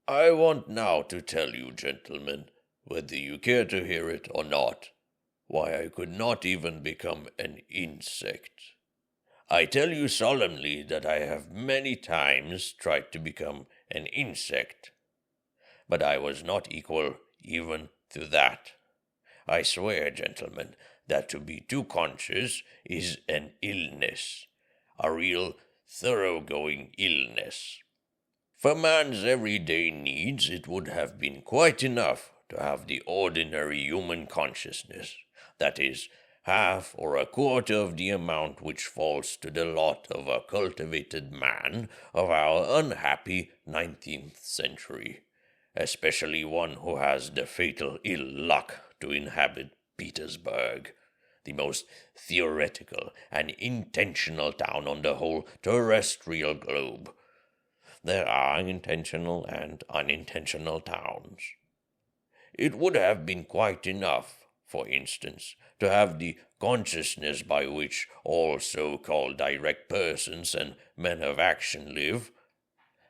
I want now to tell you, gentlemen, whether you care to hear it or not, why I could not even become an insect. I tell you solemnly that I have many times tried to become an insect, but I was not equal even to that. I swear, gentlemen, that to be too conscious is an illness, a real thoroughgoing illness. For man's everyday needs, it would have been quite enough to have the ordinary human consciousness, that is, half or a quarter of the amount which falls to the lot of a cultivated man of our unhappy 19th century, especially one who has the fatal ill luck to inhabit Petersburg, the most theoretical and intentional town on the whole terrestrial globe. There are intentional and unintentional towns. It would have been quite enough, for instance, to have the consciousness by which all so-called direct persons and men of action live.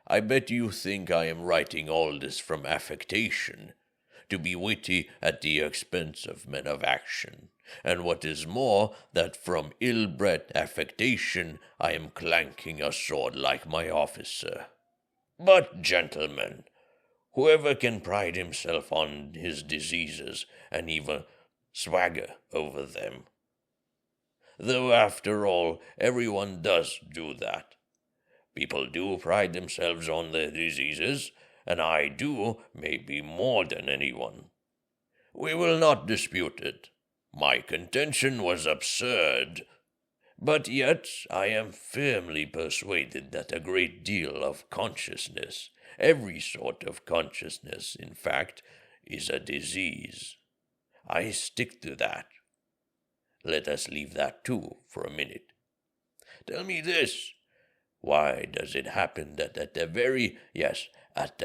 I bet you think I am writing all this from affectation, to be witty at the expense of men of action, and what is more, that from ill-bred affectation I am clanking a sword like my officer. But, gentlemen, whoever can pride himself on his diseases and even swagger over them? Though, after all, everyone does do that. People do pride themselves on their diseases, and I do, maybe more than anyone. We will not dispute it. My contention was absurd. But yet I am firmly persuaded that a great deal of consciousness, every sort of consciousness, in fact, is a disease. I stick to that. Let us leave that too for a minute. Tell me this. Why does it happen that at the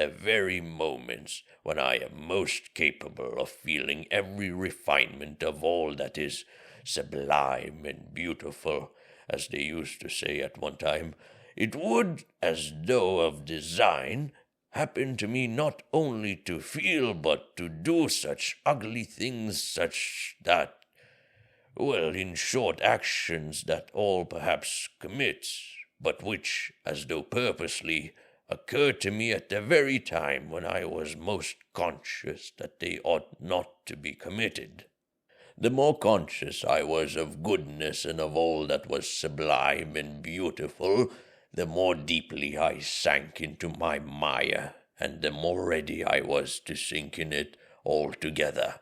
very moments when I am most capable of feeling every refinement of all that is sublime and beautiful, as they used to say at one time, it would, as though of design, happen to me not only to feel but to do such ugly things, in short, actions that all perhaps commits, but which, as though purposely, occurred to me at the very time when I was most conscious that they ought not to be committed. The more conscious I was of goodness and of all that was sublime and beautiful, the more deeply I sank into my mire, and the more ready I was to sink in it altogether.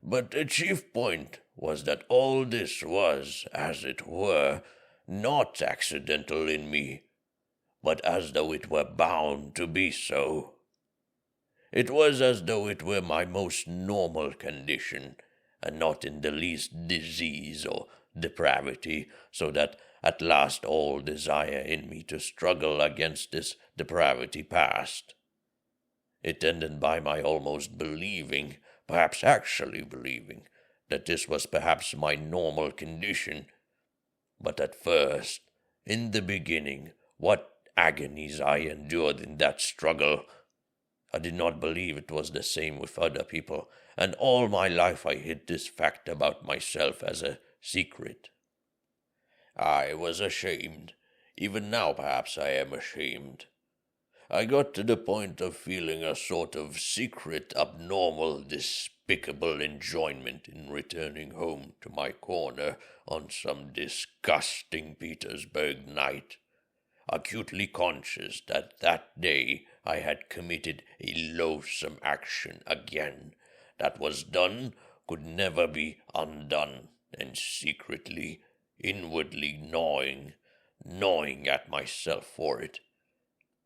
But the chief point was that all this was, as it were, not accidental in me, but as though it were bound to be so. It was as though it were my most normal condition, and not in the least disease or depravity, so that at last all desire in me to struggle against this depravity passed. It ended by my almost believing, perhaps actually believing, that this was perhaps my normal condition. But at first, in the beginning, what agonies I endured in that struggle! I did not believe it was the same with other people, and all my life I hid this fact about myself as a secret. I was ashamed. Even now perhaps I am ashamed. I got to the point of feeling a sort of secret, abnormal, despicable enjoyment in returning home to my corner on some disgusting Petersburg night, acutely conscious that that day I had committed a loathsome action again, that was done, could never be undone, and secretly, inwardly gnawing at myself for it,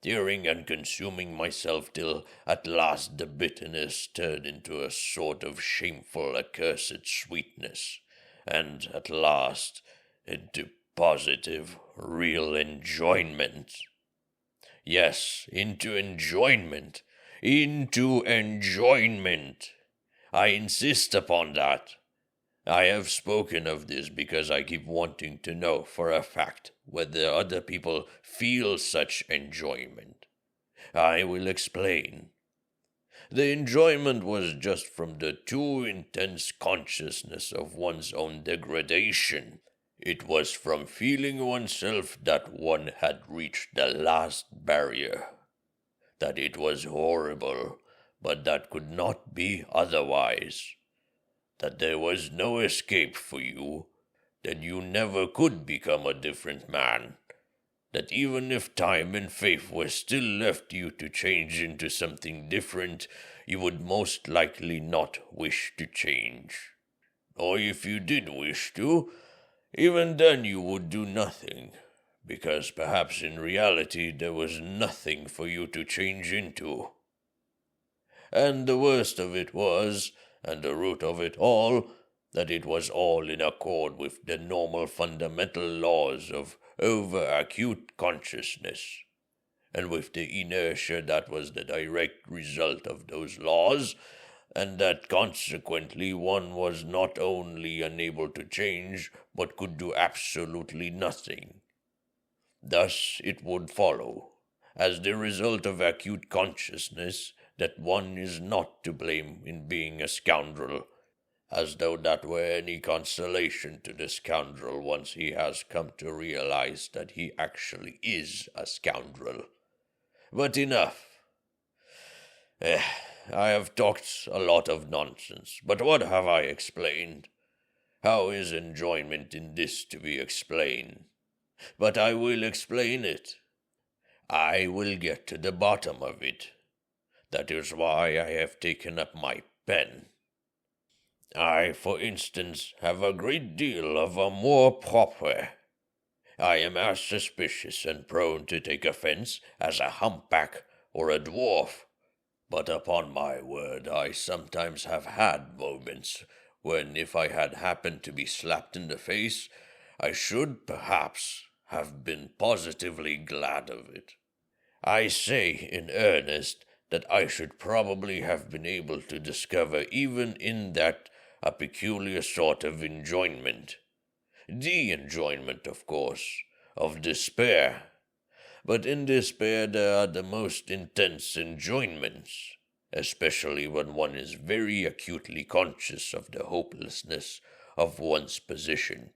tearing and consuming myself till at last the bitterness turned into a sort of shameful, accursed sweetness, and at last into positive, real enjoyment. Yes, into enjoyment. I insist upon that. I have spoken of this because I keep wanting to know for a fact whether other people feel such enjoyment. I will explain. The enjoyment was just from the too intense consciousness of one's own degradation. It was from feeling oneself that one had reached the last barrier, that it was horrible, but that could not be otherwise, that there was no escape for you, that you never could become a different man, that even if time and faith were still left you to change into something different, you would most likely not wish to change. Or if you did wish to, even then you would do nothing, because perhaps in reality there was nothing for you to change into. And the worst of it was, and the root of it all, that it was all in accord with the normal fundamental laws of over-acute consciousness, and with the inertia that was the direct result of those laws, and that consequently one was not only unable to change, but could do absolutely nothing. Thus it would follow, as the result of acute consciousness, that one is not to blame in being a scoundrel, as though that were any consolation to the scoundrel once he has come to realize that he actually is a scoundrel. But enough. I have talked a lot of nonsense, but what have I explained? How is enjoyment in this to be explained? But I will explain it. I will get to the bottom of it. That is why I have taken up my pen. I, for instance, have a great deal of amour propre. I am as suspicious and prone to take offense as a humpback or a dwarf. But upon my word, I sometimes have had moments when, if I had happened to be slapped in the face, I should, perhaps, have been positively glad of it. I say in earnest that I should probably have been able to discover even in that a peculiar sort of enjoyment. The enjoyment, of course, of despair. But in despair there are the most intense enjoyments, especially when one is very acutely conscious of the hopelessness of one's position.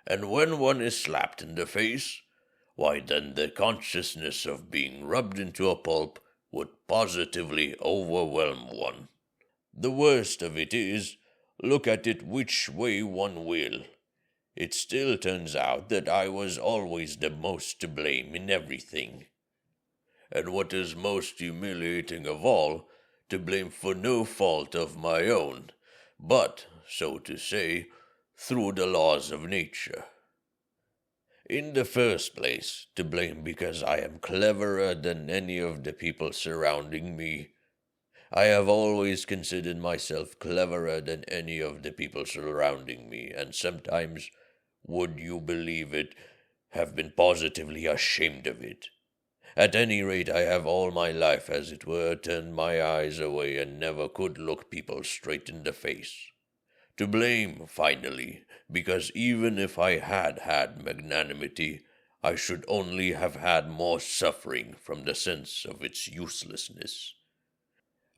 And when one is slapped in the face, why then the consciousness of being rubbed into a pulp would positively overwhelm one. The worst of it is, look at it which way one will, it still turns out that I was always the most to blame in everything. And what is most humiliating of all, to blame for no fault of my own, but, so to say, through the laws of nature. In the first place, to blame because I am cleverer than any of the people surrounding me. I have always considered myself cleverer than any of the people surrounding me, and sometimes, would you believe it, have been positively ashamed of it. At any rate, I have all my life, as it were, turned my eyes away and never could look people straight in the face. To blame, finally, because even if I had had magnanimity, I should only have had more suffering from the sense of its uselessness.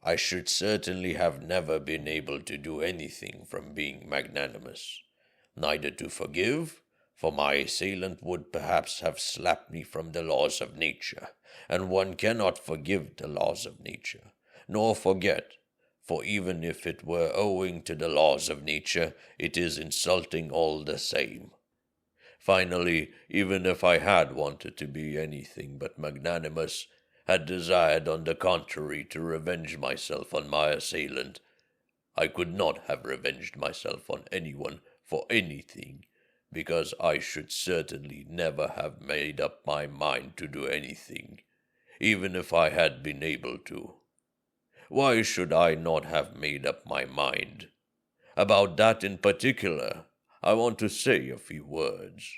I should certainly have never been able to do anything from being magnanimous, neither to forgive, for my assailant would perhaps have slapped me from the laws of nature, and one cannot forgive the laws of nature, nor forget, for even if it were owing to the laws of nature, it is insulting all the same. Finally, even if I had wanted to be anything but magnanimous, had desired on the contrary to revenge myself on my assailant, I could not have revenged myself on anyone for anything, because I should certainly never have made up my mind to do anything, even if I had been able to. Why should I not have made up my mind? About that in particular, I want to say a few words.